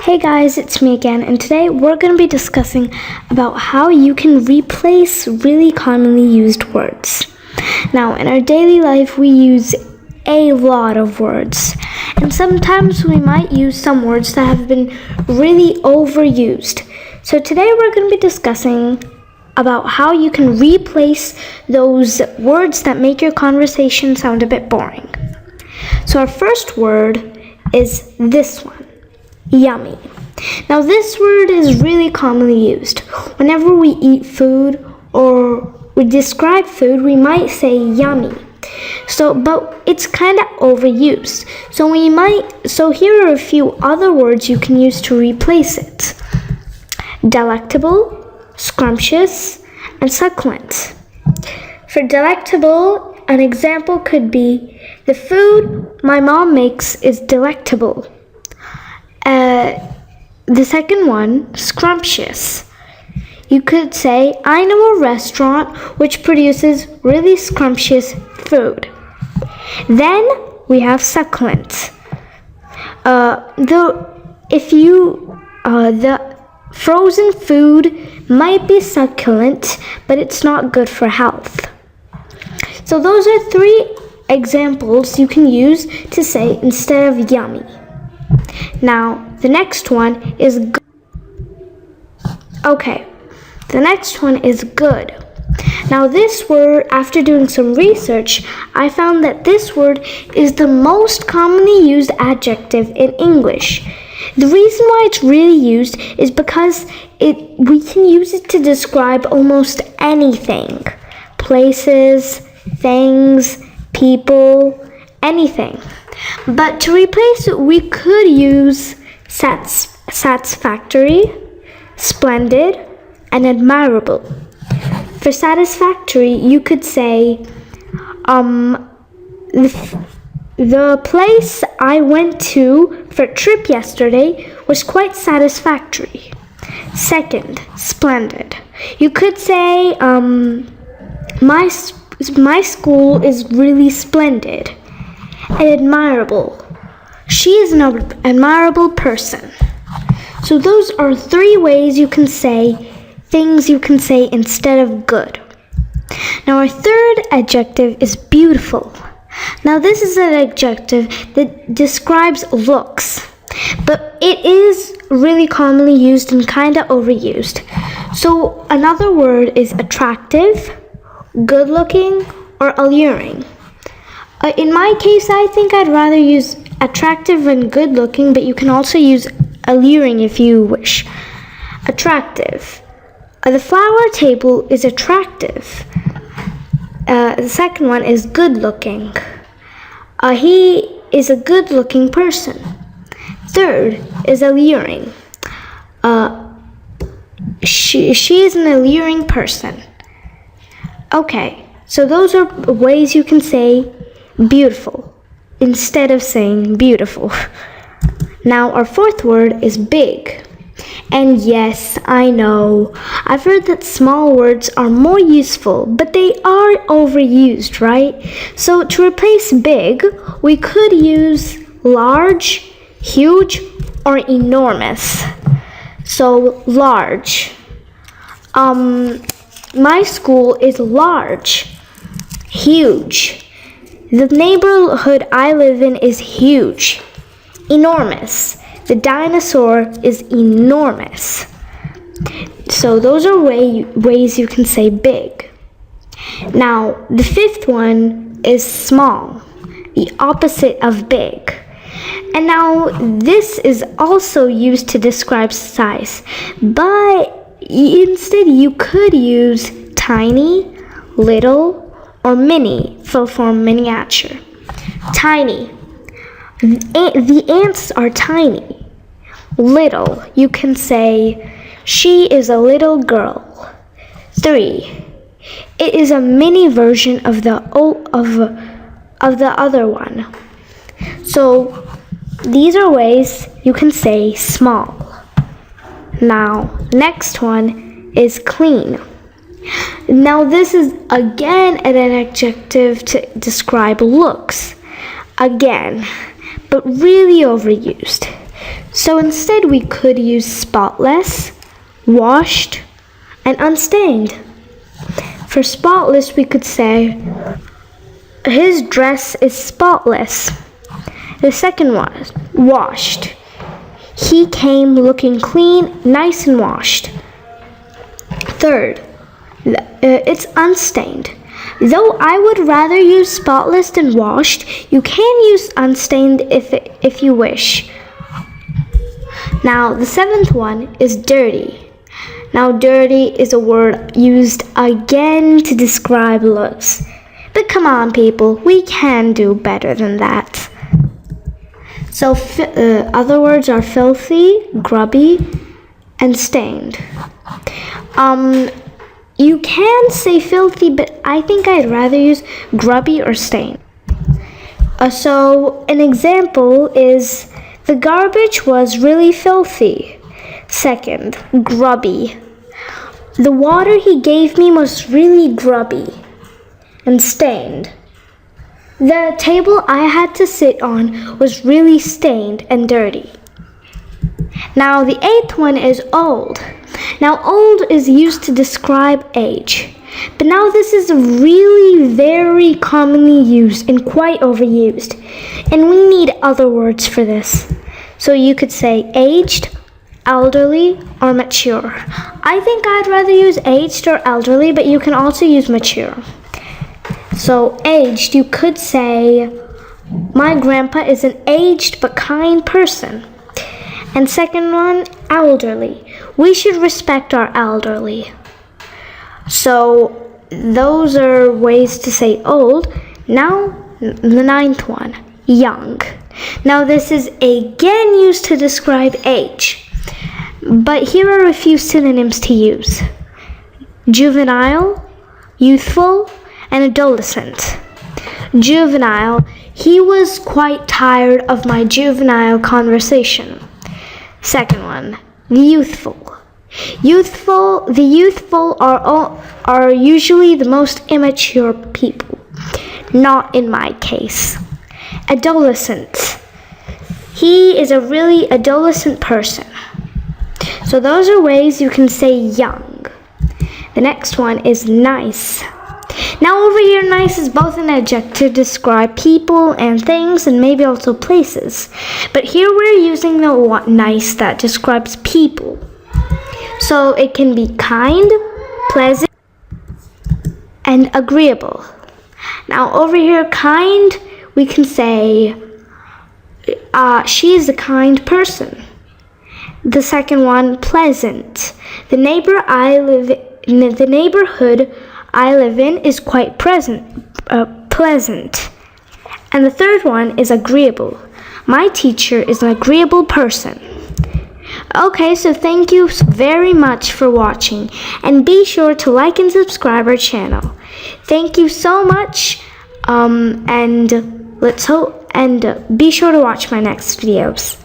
Hey guys, it's me again, and today we're going to be discussing about how you can replace really commonly used words. Now, in our daily life, we use a lot of words, and sometimes we might use some words that have been really overused. So today we're going to be discussing about how you can replace those words that make your conversation sound a bit boring. So our first word is this one. Yummy. Now this word is really commonly used. Whenever we eat food or we describe food, we might say yummy. But it's kind of overused. So here are a few other words you can use to replace it. Delectable, scrumptious, and succulent. For delectable, an example could be, the food my mom makes is delectable. The second one, scrumptious. You could say, I know a restaurant which produces really scrumptious food. Then we have succulent. The frozen food might be succulent, but it's not good for health. So those are three examples you can use to say instead of yummy. Now, the next one is good. The next one is good. Now this word, after doing some research, I found that this word is the most commonly used adjective in English. The reason why it's really used is because we can use it to describe almost anything. Places, things, people, anything. But to replace it, we could use satisfactory, splendid, and admirable. For satisfactory, you could say, the place I went to for a trip yesterday was quite satisfactory. Second, splendid. You could say, my school is really splendid. And admirable. She is an admirable person. So those are three ways you can say things you can say instead of good. Now our third adjective is beautiful. Now this is an adjective that describes looks, but it is really commonly used and kind of overused. So another word is attractive, good looking, or alluring. In my case, I think I'd rather use attractive and good looking, but you can also use alluring if you wish. Attractive. The flower table is attractive. The second one is good looking. He is a good looking person. Third is alluring. She is an alluring person. Okay, so those are ways you can say beautiful instead of saying beautiful. Now our fourth word is big. And yes, I know, I've heard that small words are more useful, but they are overused, right? So to replace big, we could use large, huge, or enormous. So large. My school is large. Huge. The neighborhood I live in is huge. Enormous. The dinosaur is enormous. So those are ways you can say big. Now, the fifth one is small, the opposite of big. And now this is also used to describe size, but instead you could use tiny, little, or mini for miniature. Tiny. The ants are tiny. Little. You can say, she is a little girl. 3. It is a mini version of the other one. So these are ways you can say small. Now, next one is clean. Now this is again an adjective to describe looks. Again, but really overused. So instead we could use spotless, washed, and unstained. For spotless, we could say, his dress is spotless. The second one, washed. He came looking clean, nice and washed. Third, it's unstained. Though I would rather use spotless than washed, you can use unstained if you wish. Now, the seventh one is dirty. Now, dirty is a word used again to describe looks. But come on, people, we can do better than that. So, other words are filthy, grubby, and stained. You can say filthy, but I think I'd rather use grubby or stained. So, an example is, the garbage was really filthy. Second, grubby. The water he gave me was really grubby and stained. The table I had to sit on was really stained and dirty. Now the eighth one is old. Now old is used to describe age. But now this is really very commonly used and quite overused. And we need other words for this. So you could say aged, elderly, or mature. I think I'd rather use aged or elderly, but you can also use mature. So aged, you could say, my grandpa is an aged but kind person. And second one, elderly. We should respect our elderly. So those are ways to say old. Now the ninth one, young. Now this is again used to describe age. But here are a few synonyms to use. Juvenile, youthful, and adolescent. Juvenile, he was quite tired of my juvenile conversation. Second one, the youthful. The youthful are usually the most immature people. Not in my case. Adolescent. He is a really adolescent person. So those are ways you can say young. The next one is nice. Now over here, nice is both an adjective to describe people and things and maybe also places. But here we're using the nice that describes people. So it can be kind, pleasant, and agreeable. Now over here, kind, we can say, she is a kind person. The second one, pleasant. The neighborhood I live in is quite pleasant. And the third one is agreeable. My teacher is an agreeable person. Okay, so thank you very much for watching, and be sure to like and subscribe our channel. Thank you so much, and be sure to watch my next videos.